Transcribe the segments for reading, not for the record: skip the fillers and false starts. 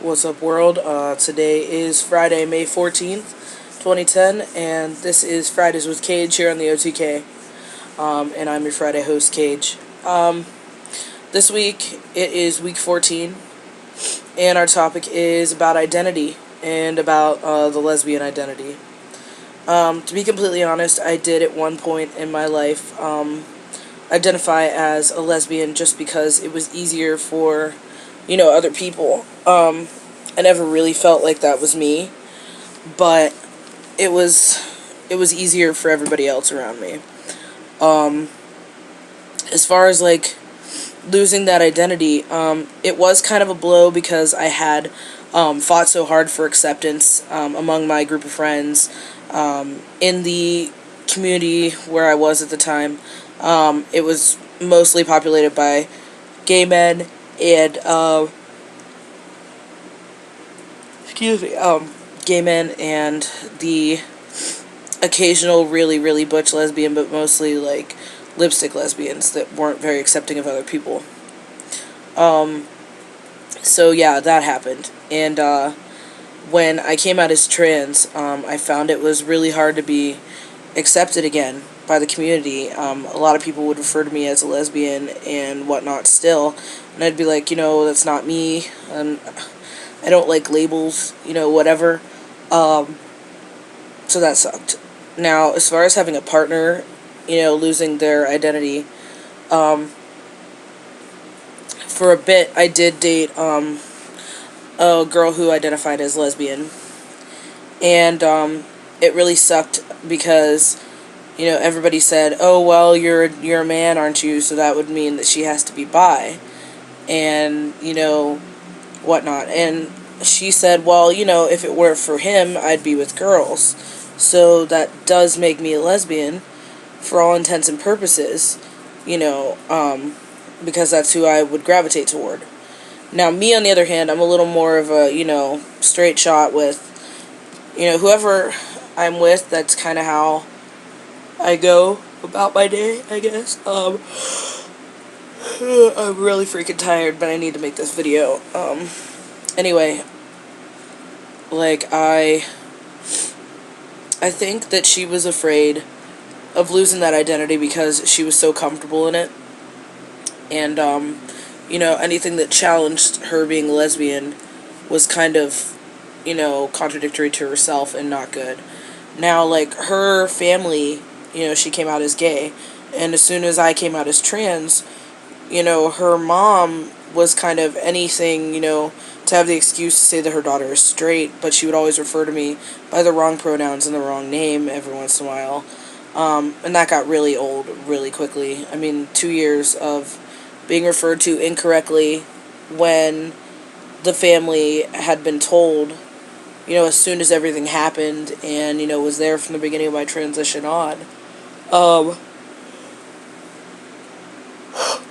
What's up, world? Today is Friday, May 14th, 2010, and this is Fridays with Kage here on the OTK, and I'm your Friday host, Kage. This week, it is week 14, and our topic is about identity and about the lesbian identity. To be completely honest, I did at one point in my life identify as a lesbian just because it was easier for other people. I never really felt like that was me, but it was easier for everybody else around me. As far as like losing that identity, it was kind of a blow because I had fought so hard for acceptance among my group of friends, in the community where I was at the time. It was mostly populated by gay men and gay men and the occasional really, really butch lesbian, but mostly like lipstick lesbians that weren't very accepting of other people. So yeah, that happened. And when I came out as trans, I found it was really hard to be accepted again by the community. A lot of people would refer to me as a lesbian and whatnot still, and I'd be like, that's not me, and I don't like labels, whatever. So that sucked. Now, as far as having a partner, losing their identity, for a bit, I did date a girl who identified as lesbian, and it really sucked because everybody said, "Oh well, you're a man, aren't you? So that would mean that she has to be bi," and whatnot. And she said, "Well, if it weren't for him, I'd be with girls." So that does make me a lesbian, for all intents and purposes, because that's who I would gravitate toward. Now, me, on the other hand, I'm a little more of a, straight shot with, whoever I'm with. That's kind of how I go about my day, I guess. I'm really freaking tired, but I need to make this video. Anyway, like, I think that she was afraid of losing that identity because she was so comfortable in it. And, anything that challenged her being lesbian was kind of, contradictory to herself and not good. Now, like, her family, she came out as gay, and as soon as I came out as trans, her mom was kind of anything, to have the excuse to say that her daughter is straight, but she would always refer to me by the wrong pronouns and the wrong name every once in a while. And that got really old really quickly. I mean, 2 years of being referred to incorrectly when the family had been told, as soon as everything happened and, was there from the beginning of my transition on.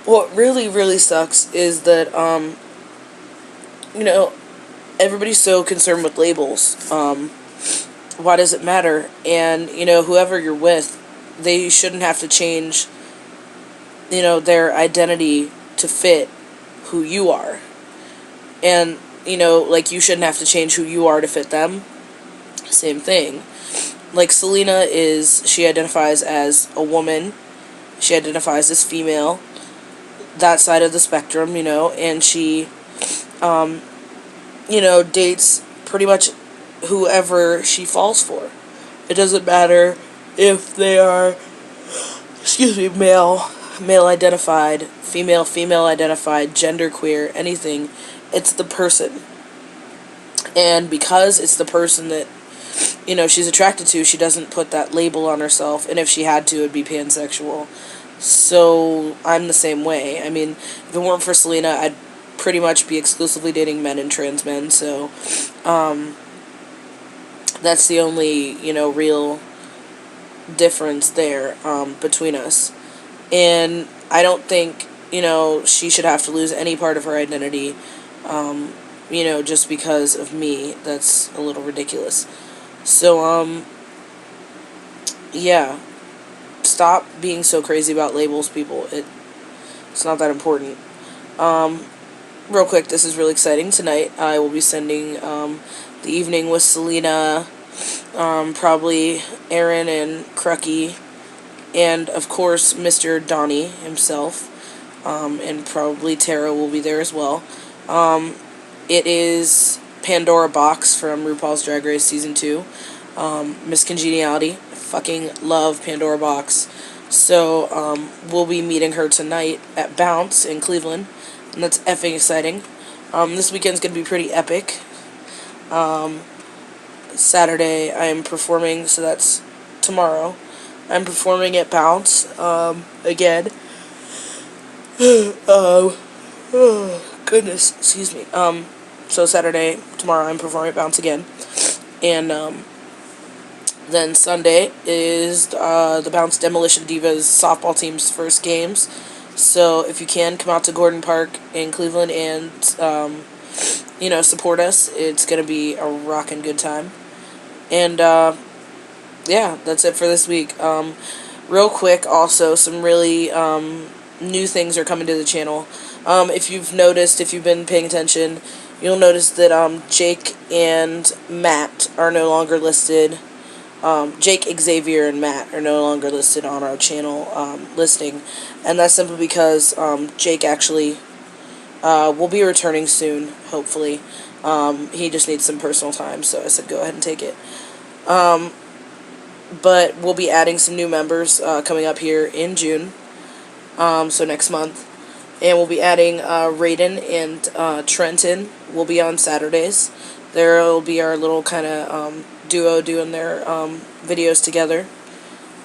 What really, really sucks is that, everybody's so concerned with labels. Why does it matter? And, whoever you're with, they shouldn't have to change, their identity to fit who you are. And, like, you shouldn't have to change who you are to fit them. Same thing. Like, Selena she identifies as a woman. She identifies as female. That side of the spectrum, and she, dates pretty much whoever she falls for. It doesn't matter if they are, male identified, female identified, genderqueer, anything. It's the person. And because it's the person that, she's attracted to, she doesn't put that label on herself, and if she had to, it'd be pansexual. So, I'm the same way. I mean, if it weren't for Selena, I'd pretty much be exclusively dating men and trans men, so, that's the only, real difference there, between us. And I don't think, she should have to lose any part of her identity, just because of me. That's a little ridiculous. So, yeah. Stop being so crazy about labels, people. It's not that important. real quick, this is really exciting. Tonight, I will be sending the evening with Selena, probably Aaron and Crucky, and of course Mr. Donnie himself, and probably Tara will be there as well. It is Pandora Box from RuPaul's Drag Race Season 2. Miss Congeniality. I fucking love Pandora Box. So, we'll be meeting her tonight at Bounce in Cleveland, and that's effing exciting. This weekend's gonna be pretty epic. Saturday, I am performing, so that's tomorrow. I'm performing at Bounce, again. Goodness, excuse me. So Saturday, tomorrow, I'm performing at Bounce again. And, then Sunday is the Bounce Demolition Divas softball team's first games. So if you can, come out to Gordon Park in Cleveland and, support us. It's going to be a rockin' good time. And, yeah, that's it for this week. Real quick, also, some really new things are coming to the channel. If you've noticed, if you've been paying attention, you'll notice that Jake and Matt are no longer listed. Jake, Xavier, and Matt are no longer listed on our channel listing, and that's simply because Jake actually will be returning soon, hopefully. He just needs some personal time, so I said go ahead and take it. But we'll be adding some new members coming up here in June, so next month. And we'll be adding Raiden and Trenton will be on Saturdays. There will be our little kind of duo doing their videos together.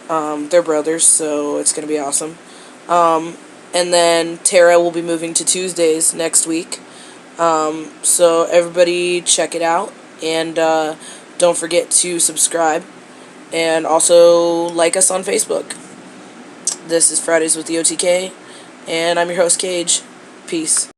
They're brothers, so it's going to be awesome. And then Tara will be moving to Tuesdays next week. So everybody check it out. And don't forget to subscribe. And also like us on Facebook. This is Fridays with the OTK. And I'm your host, Kage. Peace.